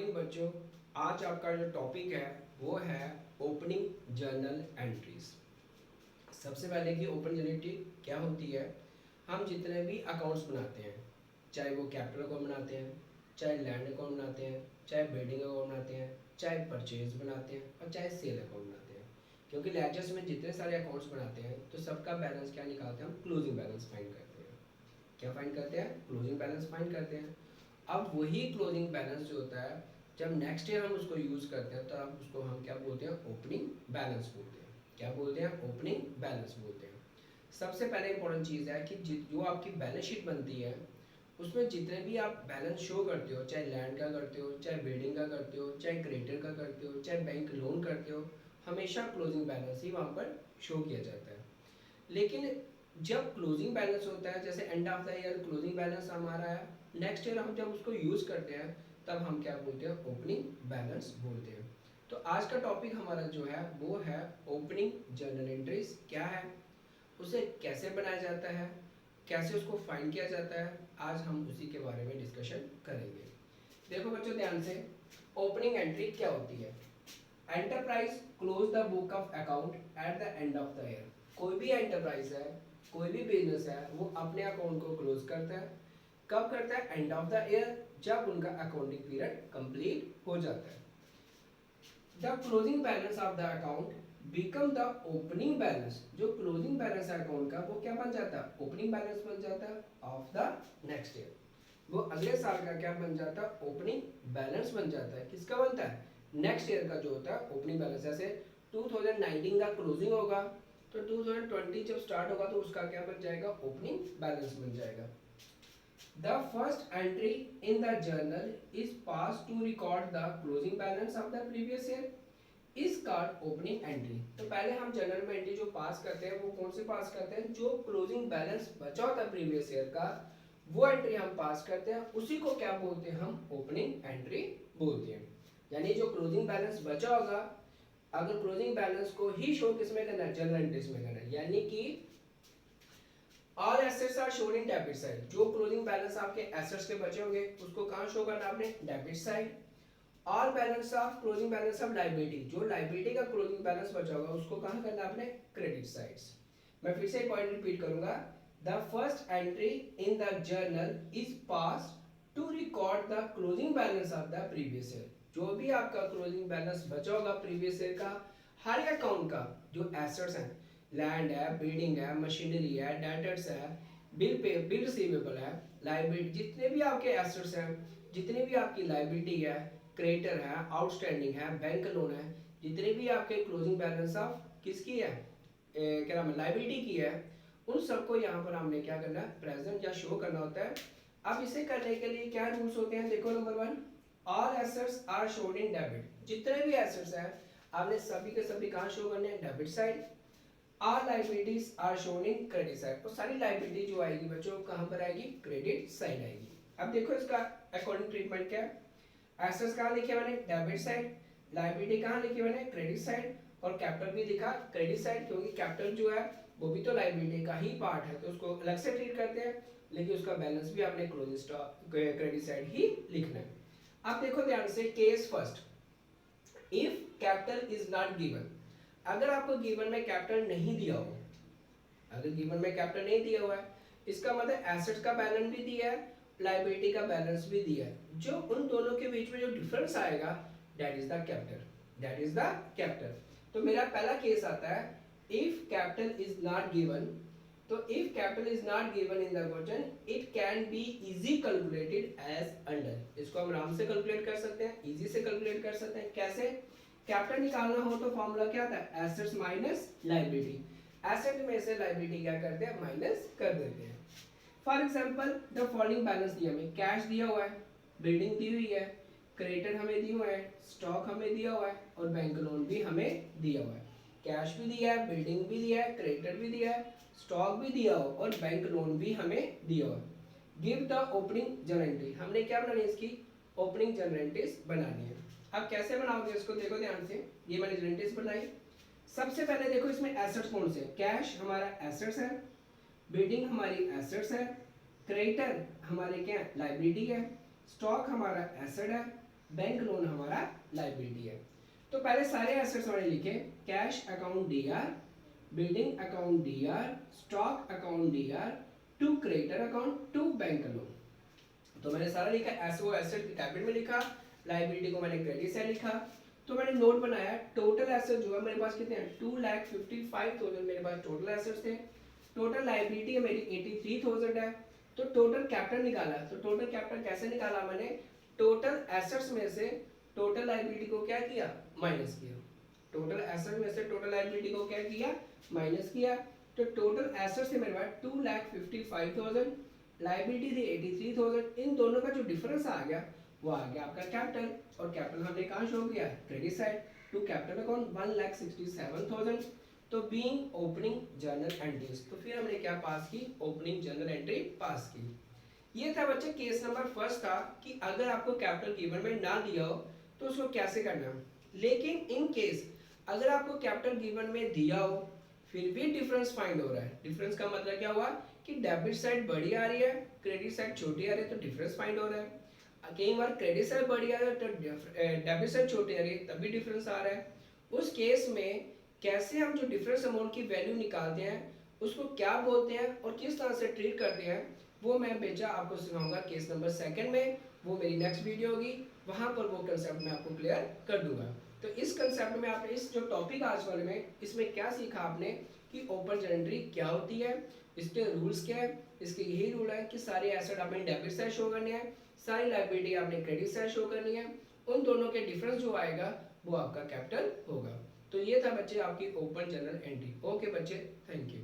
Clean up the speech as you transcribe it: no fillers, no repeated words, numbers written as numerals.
Morning बच्चों। आज आपका जो टॉपिक है वो है ओपनिंग जर्नल एंट्रीज। सबसे पहले कि ओपन जर्नल एंट्री क्या होती है। हम जितने भी अकाउंट्स बनाते हैं, चाहे वो कैपिटल अकाउंट बनाते हैं, चाहे लैंड अकाउंट बनाते हैं, चाहे बिल्डिंग अकाउंट बनाते हैं, चाहे परचेज बनाते हैं और चाहे सेल अकाउंट बनाते हैं, क्योंकि लेजर्स में जितने सारे अकाउंट्स बनाते हैं तो सबका बैलेंस क्या निकालते हैं, हम क्लोजिंग बैलेंस फाइंड करते हैं। क्या फाइंड करते हैं? क्लोजिंग बैलेंस फाइंड करते हैं। अब वही क्लोजिंग बैलेंस जो होता है, जब नेक्स्ट ईयर हम उसको यूज़ करते हैं तो अब उसको हम क्या बोलते हैं? ओपनिंग बैलेंस बोलते हैं। क्या बोलते हैं? ओपनिंग बैलेंस बोलते हैं। सबसे पहले इंपॉर्टेंट चीज़ है कि जो आपकी बैलेंस शीट बनती है उसमें जितने भी आप बैलेंस शो करते हो, चाहे लैंड का करते हो, चाहे बिल्डिंग का करते हो, चाहे क्रेडिटर का करते हो, चाहे बैंक लोन करते हो, हमेशा क्लोजिंग बैलेंस ही वहाँ पर शो किया जाता है। लेकिन जब क्लोजिंग बैलेंस होता है, जैसे end of the year closing balance हमारा है, नेक्स्ट ईयर हम जब उसको यूज़ करते हैं तब हम क्या बोलते हैं? ओपनिंग बैलेंस बोलते हैं। तो आज का टॉपिक हमारा जो है वो है ओपनिंग जर्नल एंट्रीज क्या है, उसे कैसे बनाया जाता है, कैसे उसको फाइंड किया जाता है, आज हम उसी के बारे में डिस्कशन करेंगे। देखो बच्चों ध्यान से, ओपनिंग एंट्री क्या होती है। Enterprise close the book of account at the end of the year. कोई भी एंटरप्राइज है, कोई भी बिजनेस है, वो अपने अकाउंट को क्लोज करता है। कब करता है? एंड ऑफ द ईयर, जब उनका अकाउंटिंग पीरियड कंप्लीट हो जाता है। The closing balance of the account become the opening balance. जो क्लोजिंग बैलेंस है अकाउंट का वो क्या बन जाता है? ओपनिंग बैलेंस बन जाता है ऑफ द नेक्स्ट ईयर। वो अगले साल का क्या बन जाता है? ओपनिंग बैलेंस बन जाता है। किसका बनता है? नेक्स्ट ईयर का जो होता है ओपनिंग बैलेंस। जैसे 2019 का क्लोजिंग होगा तो 2020 जब स्टार्ट होगा तो उसका क्या बन जाएगा? ओपनिंग बैलेंस बन जाएगा। The first entry in the journal is passed to record the closing balance of the previous year is called opening entry। तो पहले हम जर्नल में एंट्री जो पास करते हैं वो कौन से पास करते हैं? जो क्लोजिंग बैलेंस बचा होता है प्रीवियस ईयर का, वो एंट्री हम पास करते हैं, उसी को क्या बोलते हैं? हम ओपनिंग एंट्री बोलते हैं। यानी जो क्लोजिंग बैलेंस बचा होगा, अगर क्लोजिंग बैलेंस को ही शो किस में करना है? जर्नल एंट्रीज में करना है। यानी कि all assets are shown in debit side. जो क्लोजिंग बैलेंस आपके एसेट्स के बचे होंगे उसको कहां शो करना है आपने? Debit side. All balance of closing balance of liability, जो लायबिलिटी का क्लोजिंग बैलेंस बचा होगा उसको कहां करना है आपने? Credit sides. मैं फिर से एक पॉइंट रिपीट करूंगा। The first entry in the journal is pass to record the closing balance of the previous year. जो भी आपका क्लोजिंग बैलेंस बचा होगा प्रीवियस ईयर का, हर अकाउंट का जो एसेट्स हैं, लैंड है, बिल्डिंग है, मशीनरी है, डेटर्स है, बिल रिसीवेबल है, लायबिलिटी, जितने भी आपके एसेट्स हैं, जितनी भी आपकी लायबिलिटी है, क्रेडिटर है, आउटस्टैंडिंग है, बैंक लोन है, जितने भी आपके क्लोजिंग बैलेंस ऑफ किसकी है, क्या नाम है, लायबिलिटी की है, उन सबको यहाँ पर हमने क्या करना है? प्रेजेंट या शो करना होता है। अब इसे करने के लिए क्या रूल्स होते हैं? देखो, number 1, all assets are showed in debit. जितने भी एसेट्स हैं आपने सभी के सभी कहाँ शो करने हैं? Debit side. All liabilities are shown in credit side। तो सारी लाइबिलिटी जो आएगी बच्चों कहाँ पर आएगी? क्रेडिट साइड आएगी। अब देखो इसका अकॉर्डिंग ट्रीटमेंट क्या है। एसेट्स कहाँ लिखे मैंने? Debit side. लाइबिलिटी कहाँ लिखी मैंने? Credit side. और कैपिटल भी लिखा क्रेडिट साइड, क्योंकि कैपिटल जो है वो भी तो लाइबिलिटी का ही पार्ट है, तो उसको अलग से ट्रीट करते हैं, लेकिन उसका बैलेंस भी आपने क्लोजिंग स्टॉक क्रेडिट साइड ही लिखना है। अब देखो ध्यान से, case first, if capital is not given. अगर आपको गिवन में कैपिटल नहीं दिया हो, अगर गिवन में कैपिटल नहीं दिया हुआ है, इसका मतलब एसेट्स का बैलेंस भी दिया है, लायबिलिटी का बैलेंस भी दिया है, जो उन दोनों के बीच में जो डिफरेंस आएगा that is the capital, that is the capital. तो मेरा पहला केस आता है, if capital is not given. तो if capital is not given in the question, it can be easy calculated as under. इसको हम आराम से कैलकुलेट कर सकते हैं, इजी से कैलकुलेट कर सकते हैं। कैसे? कैपिटल निकालना हो तो फॉर्मूला क्या था? Assets minus liability. एसेट में से लायबिलिटी क्या करते हैं? माइनस कर देते हैं। For example the following balance दिया हमें, कैश दिया हुआ है, बिल्डिंग दी हुई है, क्रेडिटर हमें दिए हुए हैं, स्टॉक हमें दिया हुआ है और बैंक लोन भी हमें दिया हुआ है। कैश भी दिया है, बिल्डिंग भी दिया है, क्रेडिटर भी दिया है, स्टॉक भी दिया हो और बैंक लोन भी हमें दिया हुआ है। Give the opening journal entry. हमने क्या बनानी है? इसकी ओपनिंग जर्नल एंट्रीज बनानी है। अब कैसे बनाओगे इसको? देखो ध्यान से, ये मैंने जर्नल एंट्रीज बनाई। सबसे पहले देखो इसमें एसेट्स कौन से? कैश हमारा एसेट्स है, बिल्डिंग हमारी एसेट्स है, क्रेडिटर हमारे क्या? लायबिलिटी है, स्टॉक हमारा एसेट है, बैंक लोन हमारा लाइबिलिटी है। तो पहले सारे एसेट्स हमारे लिखे, cash account DR, building account DR, stock account DR, to creditor account, to bank loan. तो मैंने सारा लिखा, वो एसेट डेबिट में लिखा, लाइबिलिटी को मैंने क्रेडिट साइड लिखा। तो मैंने नोट बनाया, टोटल एसेट जो है मेरे पास कितने हैं, 2,55,000 मेरे पास टोटल एसेट्स थे। टोटल लाइबिलिटी है मेरी 83,000 है। तो टोटल कैपिटल निकाला, तो टोटल कैपिटल कैसे निकाला मैंने, टोटल एसेट्स में से टोटल लाइबिलिटी को क्या किया, माइनस किया। टोटल एसेट्स में से टोटल लाइबिलिटी को क्या किया, माइनस किया। तो टोटल एसेट्स थे मेरे पास 2,55,000, लाइबिलिटी थी 83,000। इन दोनों का जो डिफरेंस आ गया वो आ गया आपका कैपिटल, और कैपिटल हमने कहाँ शो किया, credit side, to capital account 1,67,000। तो बीइंग ओपनिंग जर्नल एंट्रीज, तो फिर हमने क्या पास की, ओपनिंग जर्नल एंट्री पास की। ये था बच्चे केस नंबर फर्स्ट था कि अगर आपको कैपिटल गिवन में ना दिया हो तो उसको कैसे करना है। लेकिन इन केस अगर आपको कैपिटल गिवन में दिया हो फिर भी डिफरेंस फाइंड हो रहा है, डिफरेंस का मतलब क्या हुआ कि डेबिट साइड बड़ी आ रही है, क्रेडिट साइड छोटी आ रही है, तो डिफरेंस फाइंड हो रहा है। कई बार क्रेडिट साइड बड़ी आ रही है तो डेबिट साइड छोटी आ रही है, तभी डिफरेंस आ रहा है। उस केस में कैसे हम जो डिफरेंस अमाउंट की वैल्यू निकालते हैं उसको क्या बोलते हैं और किस तरह से ट्रीट करते हैं, वो मैं बेचा आपको सिखाऊंगा केस नंबर सेकंड में। वो मेरी नेक्स्ट वीडियो होगी, वहां पर वो कंसेप्ट मैं आपको क्लियर कर दूंगा। तो इस कंसेप्ट में आपने इस जो टॉपिक आज वाले में इसमें क्या सीखा आपने कि ओपन जर्नल एंट्री क्या होती है, इसके रूल्स क्या है। इसके यही रूल है कि सारे एसेट आपने डेबिट साइड शो करने हैं, सारी लायबिलिटी आपने क्रेडिट साइड शो करनी है। उन दोनों के डिफरेंस जो आएगा वो आपका कैपिटल होगा। तो ये था बच्चे आपकी ओपन जर्नल एंट्री। ओके बच्चे, थैंक यू।